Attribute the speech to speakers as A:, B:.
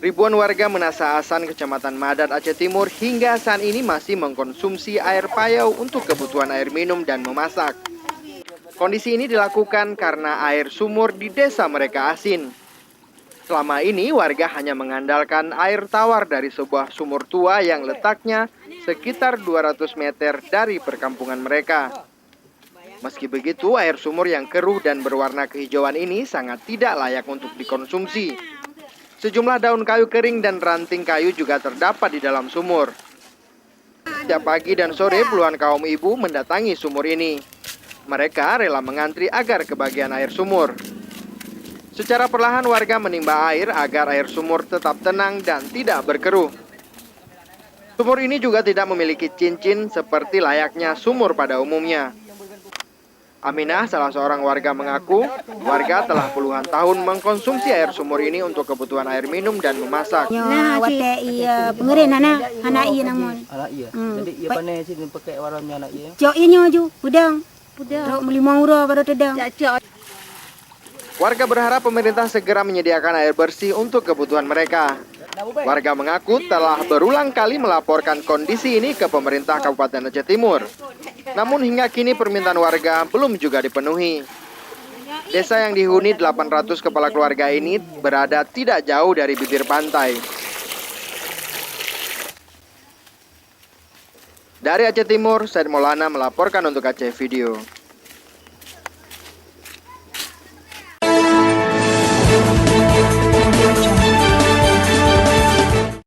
A: Ribuan warga Menasa Asan, Kecamatan Madat, Aceh Timur hingga saat ini masih mengkonsumsi air payau untuk kebutuhan air minum dan memasak. Kondisi ini dilakukan karena air sumur di desa mereka asin. Selama ini warga hanya mengandalkan air tawar dari sebuah sumur tua yang letaknya sekitar 200 meter dari perkampungan mereka. Meski begitu, air sumur yang keruh dan berwarna kehijauan ini sangat tidak layak untuk dikonsumsi. Sejumlah daun kayu kering dan ranting kayu juga terdapat di dalam sumur. Setiap pagi dan sore puluhan kaum ibu mendatangi sumur ini. Mereka rela mengantri agar kebagian air sumur. Secara perlahan warga menimba air agar air sumur tetap tenang dan tidak berkeruh. Sumur ini juga tidak memiliki cincin seperti layaknya sumur pada umumnya. Aminah, salah seorang warga, mengaku warga telah puluhan tahun mengkonsumsi air sumur ini untuk kebutuhan air minum dan memasak.
B: Nah, wate iya pengerin anak iya namun.
C: Anak iya. Jadi iya panen sini pakai warnanya anak iya.
B: Cok iya ju, udang. Udang. Beli maura pada tedang.
A: Warga berharap pemerintah segera menyediakan air bersih untuk kebutuhan mereka. Warga mengaku telah berulang kali melaporkan kondisi ini ke pemerintah Kabupaten Aceh Timur. Namun hingga kini permintaan warga belum juga dipenuhi. Desa yang dihuni 800 kepala keluarga ini berada tidak jauh dari bibir pantai. Dari Aceh Timur, Said Maulana melaporkan untuk Aceh Video.